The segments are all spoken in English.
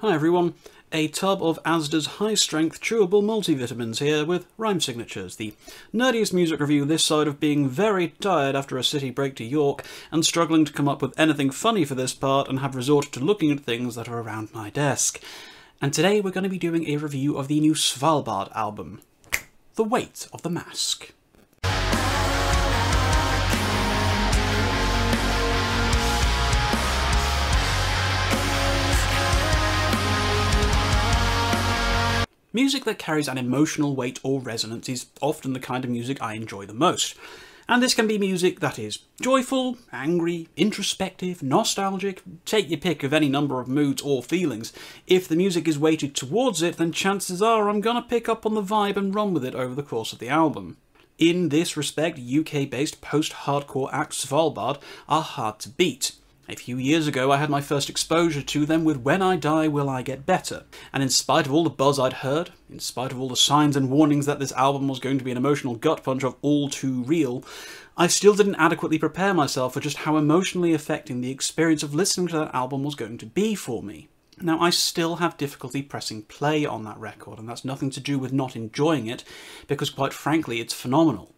Hi everyone, a tub of Asda's high-strength chewable multivitamins here with rhyme signatures, the nerdiest music review this side of being very tired after a city break to York and struggling to come up with anything funny for this part and have resorted to looking at things that are around my desk. And today we're going to be doing a review of the new Svalbard album, The Weight of the Mask. Music that carries an emotional weight or resonance is often the kind of music I enjoy the most. And this can be music that is joyful, angry, introspective, nostalgic, take your pick of any number of moods or feelings. If the music is weighted towards it, then chances are I'm gonna pick up on the vibe and run with it over the course of the album. In this respect, UK-based post-hardcore act Svalbard are hard to beat. A few years ago I had my first exposure to them with When I Die Will I Get Better, and in spite of all the buzz I'd heard, in spite of all the signs and warnings that this album was going to be an emotional gut punch of all too real, I still didn't adequately prepare myself for just how emotionally affecting the experience of listening to that album was going to be for me. Now, I still have difficulty pressing play on that record, and that's nothing to do with not enjoying it, because quite frankly it's phenomenal.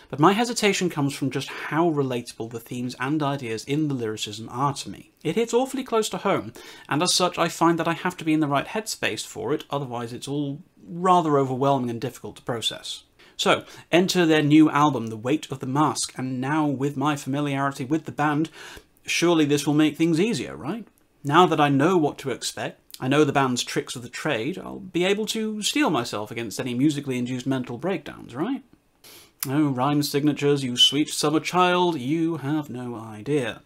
But my hesitation comes from just how relatable the themes and ideas in the lyricism are to me. It hits awfully close to home, and as such I find that I have to be in the right headspace for it, otherwise it's all rather overwhelming and difficult to process. So, enter their new album, The Weight of the Mask, and now with my familiarity with the band, surely this will make things easier, right? Now that I know what to expect, I know the band's tricks of the trade, I'll be able to steel myself against any musically induced mental breakdowns, right? Oh, rhyme signatures, you sweet summer child, you have no idea.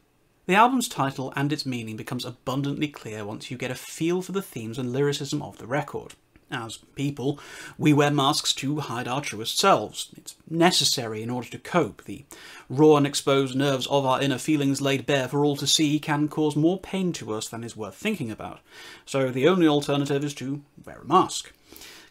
The album's title and its meaning becomes abundantly clear once you get a feel for the themes and lyricism of the record. As people, we wear masks to hide our truest selves. It's necessary in order to cope. The raw and exposed nerves of our inner feelings laid bare for all to see can cause more pain to us than is worth thinking about. So the only alternative is to wear a mask.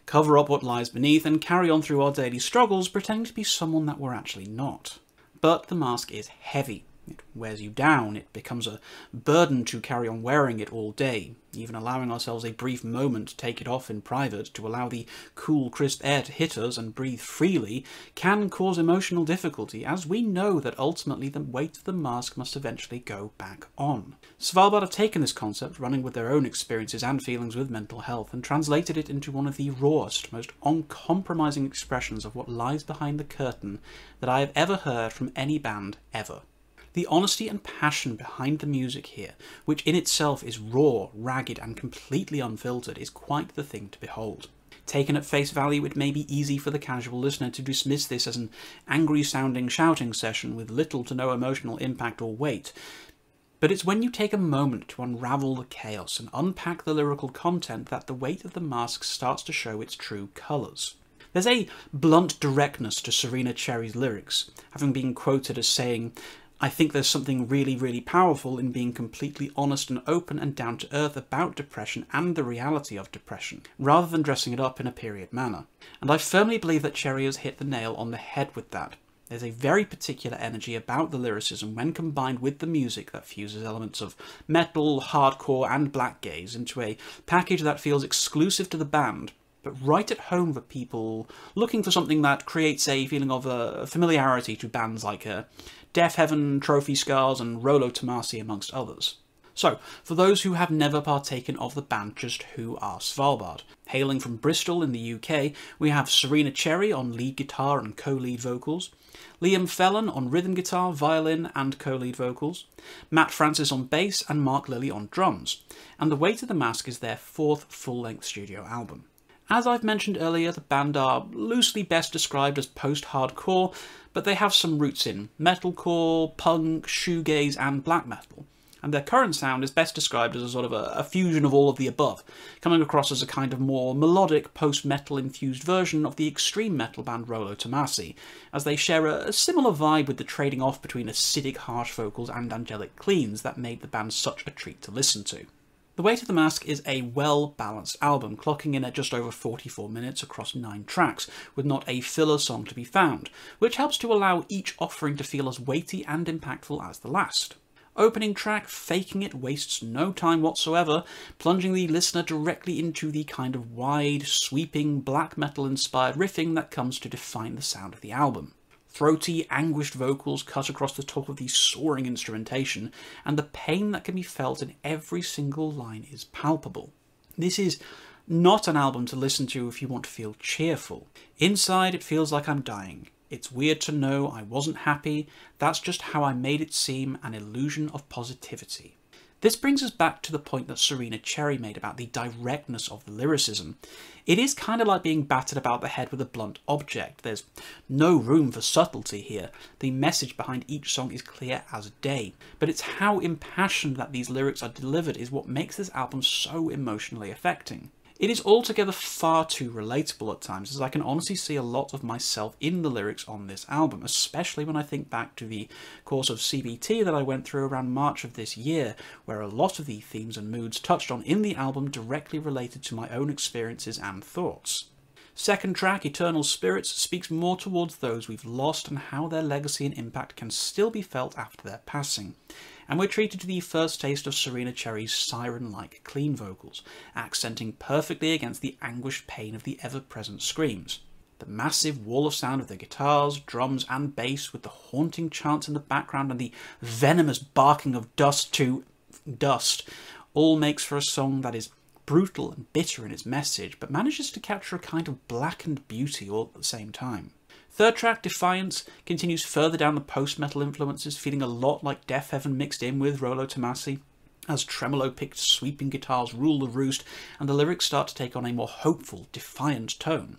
Cover up what lies beneath and carry on through our daily struggles pretending to be someone that we're actually not. But the mask is heavy. It wears you down. It becomes a burden to carry on wearing it all day. Even allowing ourselves a brief moment to take it off in private to allow the cool, crisp air to hit us and breathe freely can cause emotional difficulty, as we know that ultimately the weight of the mask must eventually go back on. Svalbard have taken this concept, running with their own experiences and feelings with mental health, and translated it into one of the rawest, most uncompromising expressions of what lies behind the curtain that I have ever heard from any band ever. The honesty and passion behind the music here, which in itself is raw, ragged and completely unfiltered, is quite the thing to behold. Taken at face value, it may be easy for the casual listener to dismiss this as an angry-sounding shouting session with little to no emotional impact or weight. But it's when you take a moment to unravel the chaos and unpack the lyrical content that the weight of the mask starts to show its true colours. There's a blunt directness to Serena Cherry's lyrics, having been quoted as saying, "I think there's something really, really powerful in being completely honest and open and down to earth about depression and the reality of depression, rather than dressing it up in a period manner." And I firmly believe that Cherry has hit the nail on the head with that. There's a very particular energy about the lyricism when combined with the music that fuses elements of metal, hardcore and black gaze into a package that feels exclusive to the band, but right at home for people looking for something that creates a feeling of familiarity to bands like Death Heaven, Trophy Scars and Rollo Tomasi amongst others. So, for those who have never partaken of the band, just who are Svalbard? Hailing from Bristol in the UK, we have Serena Cherry on lead guitar and co-lead vocals, Liam Fellon on rhythm guitar, violin and co-lead vocals, Matt Francis on bass and Mark Lilly on drums, and The Weight of the Mask is their fourth full-length studio album. As I've mentioned earlier, the band are loosely best described as post-hardcore, but they have some roots in metalcore, punk, shoegaze and black metal, and their current sound is best described as a sort of a fusion of all of the above, coming across as a kind of more melodic post-metal infused version of the extreme metal band Rollo Tomasi, as they share a similar vibe with the trading off between acidic harsh vocals and angelic cleans that made the band such a treat to listen to. The Weight of the Mask is a well-balanced album, clocking in at just over 44 minutes across 9 tracks, with not a filler song to be found, which helps to allow each offering to feel as weighty and impactful as the last. Opening track, Faking It, wastes no time whatsoever, plunging the listener directly into the kind of wide, sweeping, black metal-inspired riffing that comes to define the sound of the album. Throaty, anguished vocals cut across the top of the soaring instrumentation, and the pain that can be felt in every single line is palpable. This is not an album to listen to if you want to feel cheerful. Inside, it feels like I'm dying. It's weird to know I wasn't happy. That's just how I made it seem, an illusion of positivity. This brings us back to the point that Serena Cherry made about the directness of the lyricism. It is kind of like being battered about the head with a blunt object. There's no room for subtlety here. The message behind each song is clear as day. But it's how impassioned that these lyrics are delivered is what makes this album so emotionally affecting. It is altogether far too relatable at times, as I can honestly see a lot of myself in the lyrics on this album, especially when I think back to the course of CBT that I went through around March of this year, where a lot of the themes and moods touched on in the album directly related to my own experiences and thoughts. Second track, Eternal Spirits, speaks more towards those we've lost and how their legacy and impact can still be felt after their passing. And we're treated to the first taste of Serena Cherry's siren-like clean vocals, accenting perfectly against the anguished pain of the ever-present screams. The massive wall of sound of the guitars, drums and bass, with the haunting chants in the background and the venomous barking of dust to dust, all makes for a song that is brutal and bitter in its message, but manages to capture a kind of blackened beauty all at the same time. Third track, Defiance, continues further down the post-metal influences, feeling a lot like Death Heaven mixed in with Rollo Tomasi, as tremolo-picked sweeping guitars rule the roost and the lyrics start to take on a more hopeful, defiant tone.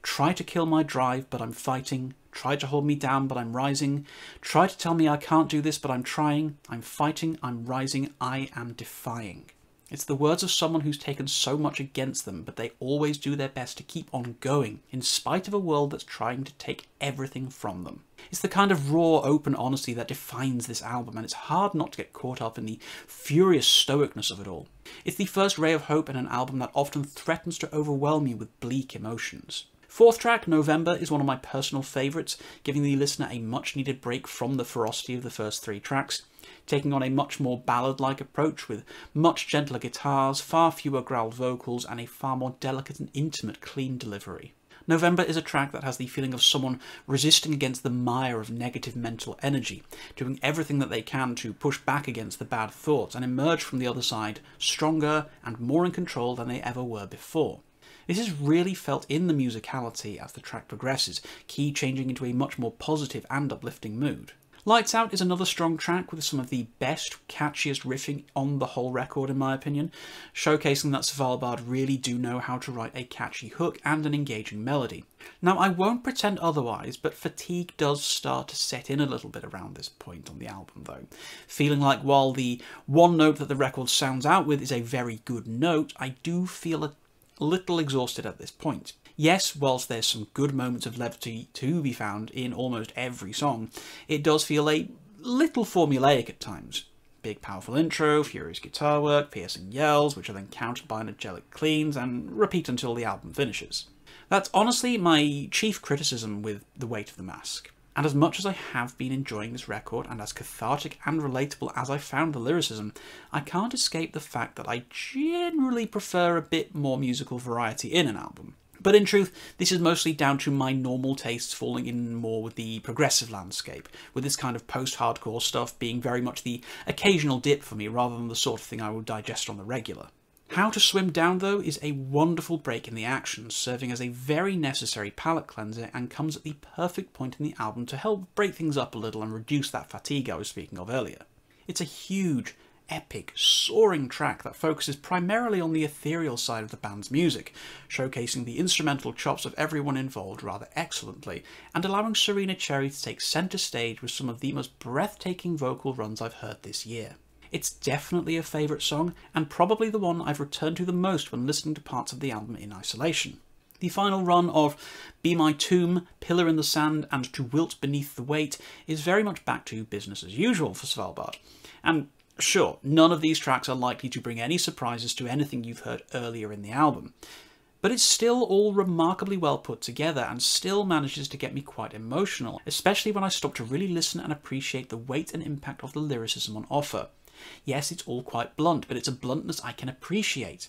Try to kill my drive, but I'm fighting. Try to hold me down, but I'm rising. Try to tell me I can't do this, but I'm trying. I'm fighting, I'm rising, I am defying. It's the words of someone who's taken so much against them, but they always do their best to keep on going, in spite of a world that's trying to take everything from them. It's the kind of raw, open honesty that defines this album, and it's hard not to get caught up in the furious stoicness of it all. It's the first ray of hope in an album that often threatens to overwhelm you with bleak emotions. Fourth track, November, is one of my personal favourites, giving the listener a much-needed break from the ferocity of the first three tracks, taking on a much more ballad-like approach with much gentler guitars, far fewer growled vocals, and a far more delicate and intimate clean delivery. November is a track that has the feeling of someone resisting against the mire of negative mental energy, doing everything that they can to push back against the bad thoughts and emerge from the other side stronger and more in control than they ever were before. This is really felt in the musicality as the track progresses, key changing into a much more positive and uplifting mood. Lights Out is another strong track with some of the best, catchiest riffing on the whole record in my opinion, showcasing that Svalbard really do know how to write a catchy hook and an engaging melody. Now I won't pretend otherwise, but fatigue does start to set in a little bit around this point on the album though, feeling like while the one note that the record sounds out with is a very good note, I do feel a little exhausted at this point. Yes, whilst there's some good moments of levity to be found in almost every song, it does feel a little formulaic at times. Big powerful intro, furious guitar work, piercing yells, which are then countered by angelic cleans, and repeat until the album finishes. That's honestly my chief criticism with The Weight of the Mask. And as much as I have been enjoying this record, and as cathartic and relatable as I found the lyricism, I can't escape the fact that I generally prefer a bit more musical variety in an album. But in truth, this is mostly down to my normal tastes falling in more with the progressive landscape, with this kind of post-hardcore stuff being very much the occasional dip for me rather than the sort of thing I would digest on the regular. How to Swim Down, though, is a wonderful break in the action, serving as a very necessary palate cleanser and comes at the perfect point in the album to help break things up a little and reduce that fatigue I was speaking of earlier. It's a huge, epic, soaring track that focuses primarily on the ethereal side of the band's music, showcasing the instrumental chops of everyone involved rather excellently, and allowing Serena Cherry to take centre stage with some of the most breathtaking vocal runs I've heard this year. It's definitely a favourite song, and probably the one I've returned to the most when listening to parts of the album in isolation. The final run of Be My Tomb, Pillar in the Sand, and To Wilt Beneath the Weight is very much back to business as usual for Svalbard. And sure, none of these tracks are likely to bring any surprises to anything you've heard earlier in the album. But it's still all remarkably well put together and still manages to get me quite emotional, especially when I stop to really listen and appreciate the weight and impact of the lyricism on offer. Yes, it's all quite blunt, but it's a bluntness I can appreciate.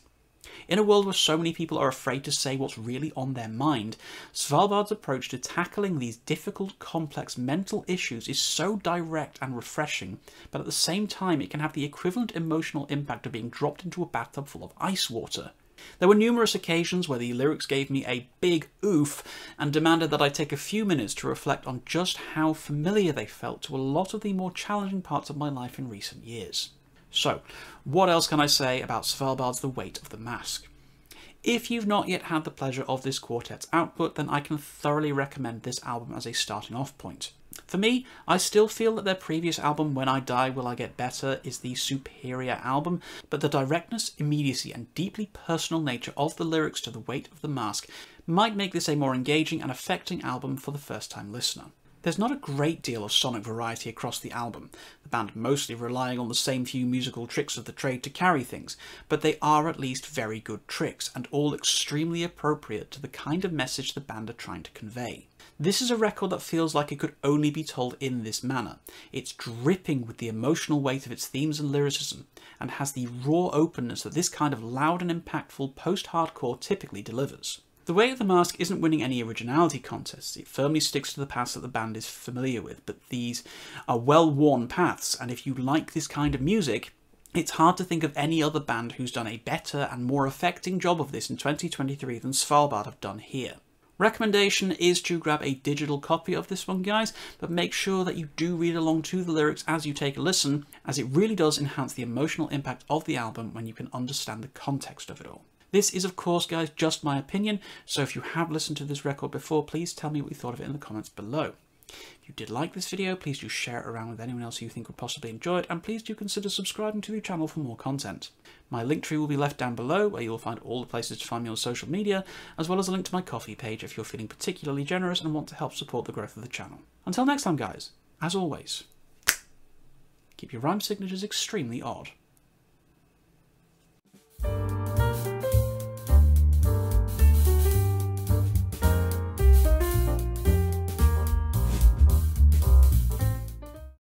In a world where so many people are afraid to say what's really on their mind, Svalbard's approach to tackling these difficult, complex mental issues is so direct and refreshing, but at the same time it can have the equivalent emotional impact of being dropped into a bathtub full of ice water. There were numerous occasions where the lyrics gave me a big oof and demanded that I take a few minutes to reflect on just how familiar they felt to a lot of the more challenging parts of my life in recent years. So, what else can I say about Svalbard's The Weight of the Mask? If you've not yet had the pleasure of this quartet's output, then I can thoroughly recommend this album as a starting off point. For me, I still feel that their previous album, When I Die Will I Get Better, is the superior album, but the directness, immediacy and deeply personal nature of the lyrics to The Weight of the Mask might make this a more engaging and affecting album for the first-time listener. There's not a great deal of sonic variety across the album, the band mostly relying on the same few musical tricks of the trade to carry things, but they are at least very good tricks, and all extremely appropriate to the kind of message the band are trying to convey. This is a record that feels like it could only be told in this manner. It's dripping with the emotional weight of its themes and lyricism, and has the raw openness that this kind of loud and impactful post-hardcore typically delivers. The Weight of the Mask isn't winning any originality contests. It firmly sticks to the paths that the band is familiar with, but these are well-worn paths, and if you like this kind of music, it's hard to think of any other band who's done a better and more affecting job of this in 2023 than Svalbard have done here. Recommendation is to grab a digital copy of this one, guys, but make sure that you do read along to the lyrics as you take a listen, as it really does enhance the emotional impact of the album when you can understand the context of it all. This is, of course, guys, just my opinion, so if you have listened to this record before, please tell me what you thought of it in the comments below. If you did like this video, please do share it around with anyone else you think would possibly enjoy it, and please do consider subscribing to the channel for more content. My link tree will be left down below, where you will find all the places to find me on social media, as well as a link to my Ko-fi page if you're feeling particularly generous and want to help support the growth of the channel. Until next time, guys, as always, keep your rhyme signatures extremely odd.